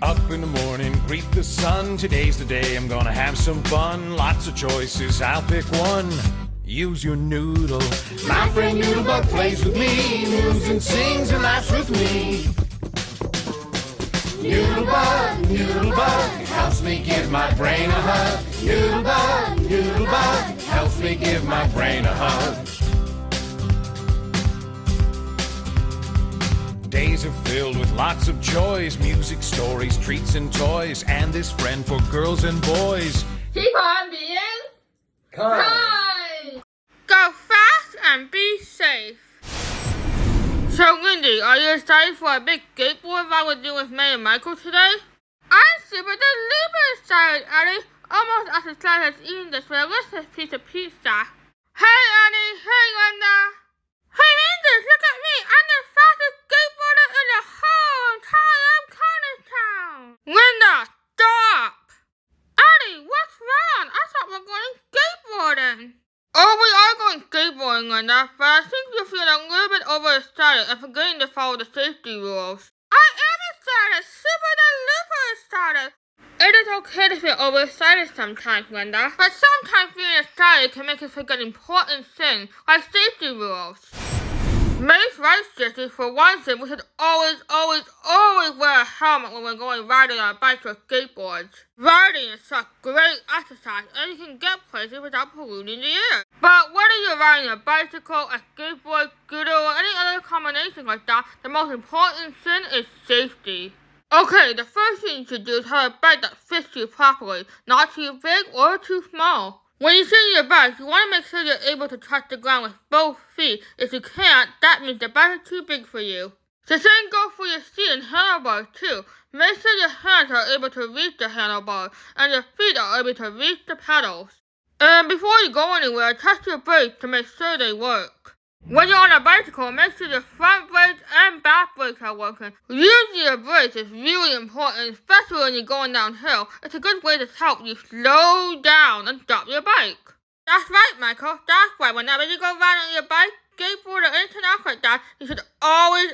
Up in the morning, greet the sun. Today's the day I'm gonna have some fun. Lots of choices, I'll pick one. Use your noodle. My friend Noodlebug plays with me, moves and sings and laughs with me. Noodlebug, Noodlebug, helps me give my brain a hug. Noodlebug, Noodlebug, helps me give my brain a hug. Days are filled with lots of joys, music, stories, treats, and toys, and this friend for girls and boys. Keep on being kind. Go fast and be safe. So, Lindy, are you excited for a big skateboard ride we're doing with May and Michael today? I'm super duper excited, Eddie. Almost as excited as eating this delicious piece of pizza. Hey, Eddie. Hey, Linda. Hey, Rangers, look at me. I'm the fastest skateboarder in the whole entire town. Linda, stop. Eddie, what's wrong? I thought we were going skateboarding. Oh, we are going skateboarding, Linda, but I think you're feeling a little bit overexcited and forgetting to follow the safety rules. I am excited, super duper excited. It is okay to feel overexcited sometimes, Linda, but sometimes being excited can make us forget important things like safety rules. May's right, Jesse. For one thing, we should always wear a helmet when we're going riding on bikes or skateboards. Riding is such great exercise, and you can get places without polluting the air. But whether you're riding a bicycle, a skateboard, scooter, or any other combination like that, the most important thing is safety. Okay, the first thing you should do is have a bike that fits you properly, not too big or too small. When you sit in your bike, you want to make sure you're able to touch the ground with both feet. If you can't, that means the bike is too big for you. The same goes for your seat and handlebars too. Make sure your hands are able to reach the handlebars and your feet are able to reach the pedals. And before you go anywhere, test your brakes to make sure they work. When you're on a bicycle, make sure your front brakes and back brakes are working. Using your brakes is really important, especially when you're going downhill. It's a good way to help you slow down and stop your bike. That's right, Michael. That's why whenever you go riding on your bike, skateboard, or anything else like that, you should always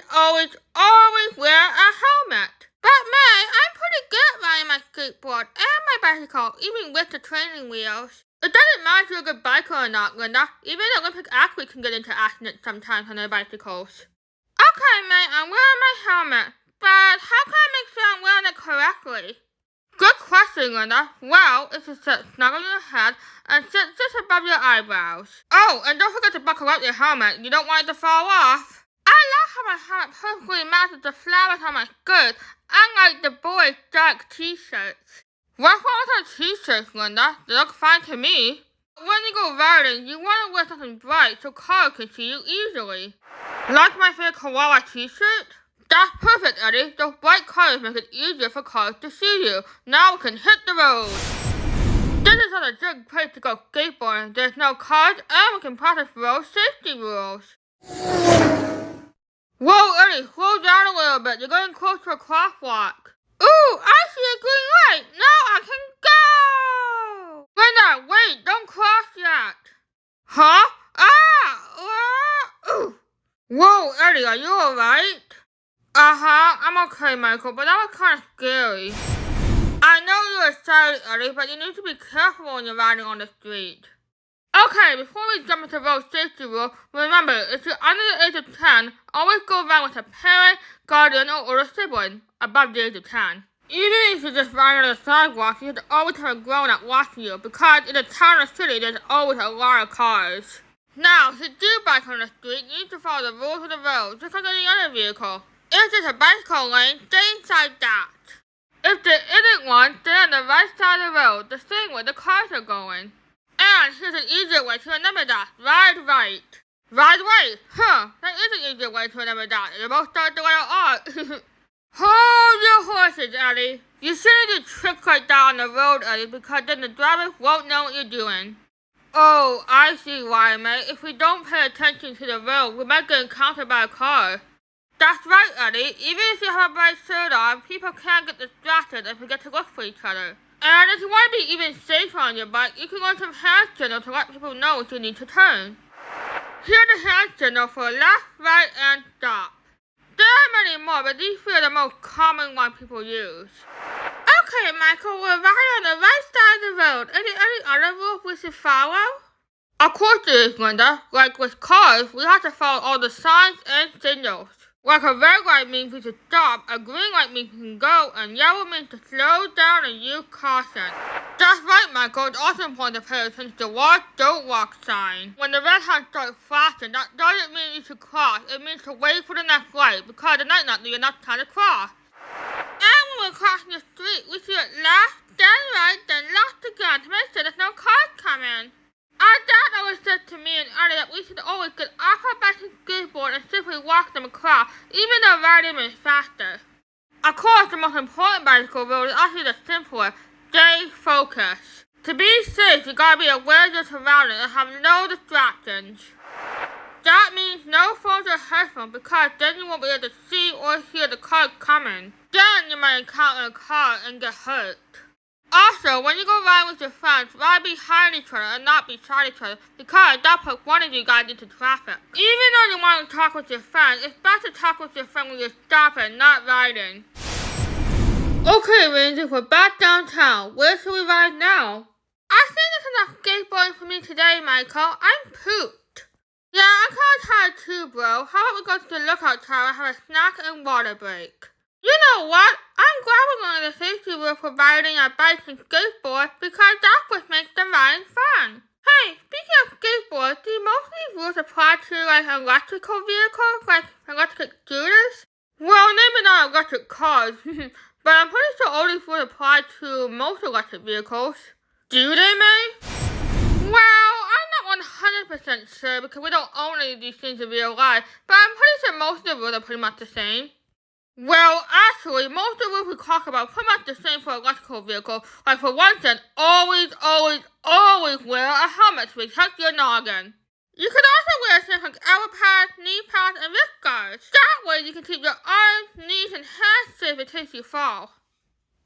wear a helmet. But May, I'm pretty good at riding my skateboard and my bicycle, even with the training wheels. It doesn't matter if you're a good biker or not, Linda. Even Olympic athletes can get into accidents sometimes on their bicycles. Okay, May, I'm wearing my helmet, but how can I make sure I'm wearing it correctly? Good question, Linda. Well, it's to sit snug on your head and sit just above your eyebrows. Oh, and don't forget to buckle up your helmet. You don't want it to fall off. I love how my helmet perfectly matches the flowers on my skirt, unlike the boys' dark t-shirts. What's wrong with our t-shirts, Linda? They look fine to me. When you go riding, you want to wear something bright so cars can see you easily. Like my favorite koala t-shirt? That's perfect, Eddie. Those bright colors make it easier for cars to see you. Now we can hit the road. This is not a good place to go skateboarding. There's no cars and we can practice road safety rules. Whoa, Eddie, slow down a little bit. You're getting close to a crosswalk. Ooh, I see a green light. Now I can go. Linda, wait, don't cross yet. Huh? Ooh. Whoa, Eddie, are you alright? I'm okay, Michael, but that was kind of scary. I know you're excited, Eddie, but you need to be careful when you're riding on the street. Okay, before we jump into road safety rule, remember, if you're under the age of 10, always go around with a parent, guardian, or older sibling above the age of 10. Even if you're just riding on the sidewalk, you should always have a grown-up watching you, because in a town or city, there's always a lot of cars. Now, if you do bike on the street, you need to follow the rules of the road, just like any other vehicle. If there's a bicycle lane, stay inside that. If there isn't one, stay on the right side of the road, the same way the cars are going. And here's an easier way to remember that. Ride right. Ride right. That is an easier way to remember that. They both start with the letter R. Hold your horses, Eddie. You shouldn't do tricks like that on the road, Eddie, because then the drivers won't know what you're doing. Oh, I see why, mate. If we don't pay attention to the road, we might get encountered by a car. That's right, Eddie. Even if you have a bright shirt on, people can get distracted and forget to look for each other. And if you want to be even safer on your bike, you can learn some hand signals to let people know if you need to turn. Here's the hand signal for left, right, and stop. There are many more, but these three are the most common ones people use. Okay, Michael, we're right on the right side of the road. Any other rules we should follow? Of course there is, Linda. Like with cars, we have to follow all the signs and signals. Like a red light means we should stop, a green light means we can go, and yellow means to slow down and use caution. That's right, Michael. It's also important to pay attention to the watch, don't walk sign. When the red light starts flashing, that doesn't mean you should cross. It means to wait for the next light, because it might not be enough time to cross. And when we're crossing the street, we should left, then right, then left again to make sure there's no cars coming. Our dad always said to me and Ellie that we should always get off our bike and skateboard and simply walk them across, even though riding is faster. Of course, the most important bicycle rule is actually the simpler: stay focused. To be safe, you gotta be aware of your surroundings and have no distractions. That means no phones or headphones, because then you won't be able to see or hear the car coming. Then you might encounter a car and get hurt. Also, when you go riding with your friends, ride behind each other and not beside each other, because that puts one of you guys into traffic. Even though you want to talk with your friends, it's best to talk with your friend when you're stopping, not riding. Okay, Rangers, we're back downtown. Where should we ride now? I think this is enough skateboarding for me today, Michael. I'm pooped. Yeah, I'm kind of tired too, bro. How about we go to the lookout tower and have a snack and water break? You know what? I'm glad we're going to the safety rule for riding our bikes and skateboards, because that's what makes the riding fun. Hey, speaking of skateboards, do most of these rules apply to like electrical vehicles, like electric scooters? Well, maybe not electric cars, but I'm pretty sure all these rules apply to most electric vehicles. Do they, May? Well, I'm not 100% sure because we don't own any of these things in real life, but I'm pretty sure most of the rules are pretty much the same. Well, actually, most of the rules we talk about are pretty much the same for electrical vehicles. Like for one thing, always wear a helmet to protect your noggin. You could also wear things like elbow pads, knee pads, and wrist guards. That way you can keep your arms, knees, and hands safe in case you fall.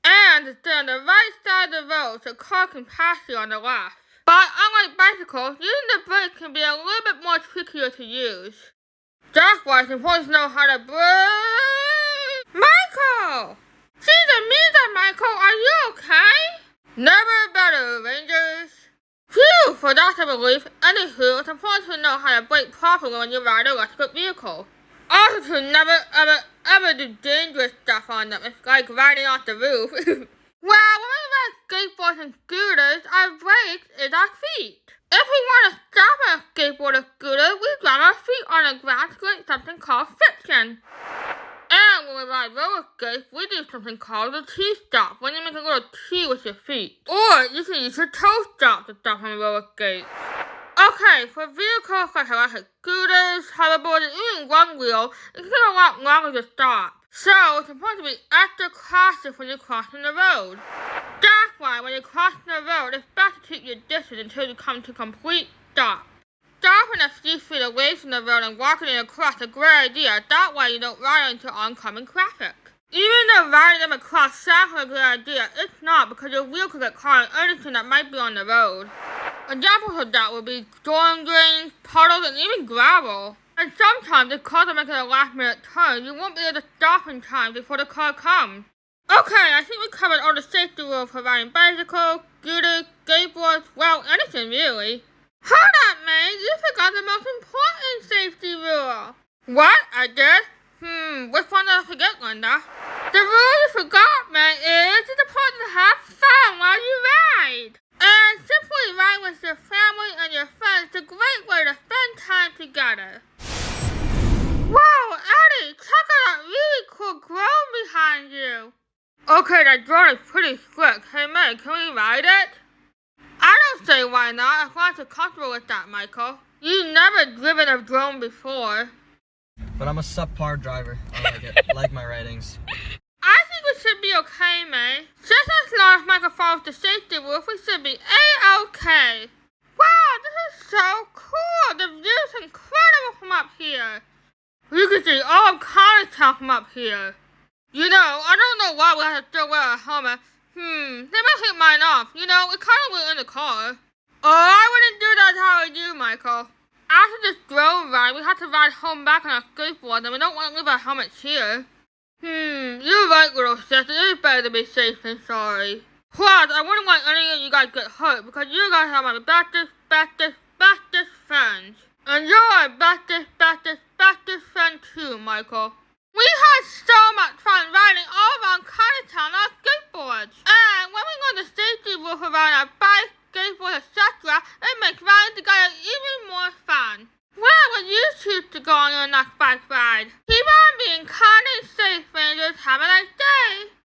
And stay on the right side of the road so cars can pass you on the left. But unlike bicycles, using the brake can be a little bit more trickier to use. That's why it's important to know how to brake. Michael! Jesus, Michael, are you okay? Never better, Rangers. Phew, for that a relief. Anywho, it's important to know how to brake properly when you ride an electric vehicle. Also to never, ever do dangerous stuff on them. It's like riding off the roof. Well, when we ride skateboards and scooters, our brakes is our feet. If we want to stop a skateboard or scooter, we drop our feet on the ground to create something called friction. And when we ride roller skates, we do something called a T-stop, when you make a little T with your feet. Or you can use your toe stop to stop on roller skates. Okay, for vehicles like electric scooters, hoverboards, and even one wheel, it can take a lot longer to stop. So, it's important to be extra cautious when you're crossing the road. That's why when you're crossing the road, it's best to keep your distance until you come to complete stop. Stopping a few feet away from the road and walking it across is a great idea. That way you don't ride into oncoming traffic. Even though riding them across sounds like a good idea, it's not, because your wheel could get caught in anything that might be on the road. Examples of that would be storm drains, puddles, and even gravel. And sometimes, if cars are making a last-minute turn, you won't be able to stop in time before the car comes. Okay, I think we covered all the safety rules for riding bicycles, scooters, skateboards, well, anything really. Hold up, May, you forgot the most important safety rule. What? I did? Which one did I forget, Linda? The rule you forgot, May, is it's important to have fun while you ride. And simply ride with your family and your friends is a great way to spend time together. Whoa, Eddie, check out that really cool drone behind you. Okay, that drone is pretty slick. Hey, May, can we ride it? I don't say why not, as long as you're comfortable with that, Michael. You've never driven a drone before. But I'm a subpar driver. I like it. I like my ratings. I think we should be okay, May. Just as long as Michael follows the safety rules, we should be A-okay. Wow, this is so cool. The view's incredible from up here. You can see all of Chinatown from up here. You know, I don't know why we have to still wear a helmet. They might take mine off. You know, it kind of went in the car. Oh, I wouldn't do that how I do, Michael. After this drone ride, we had to ride home back on our skateboard, and we don't want to leave our helmets here. You're right, little sister. It is better to be safe than sorry. Plus, I wouldn't want any of you guys get hurt because you guys are my bestest friends. And you're our bestest friend too, Michael. We had so much fun riding all around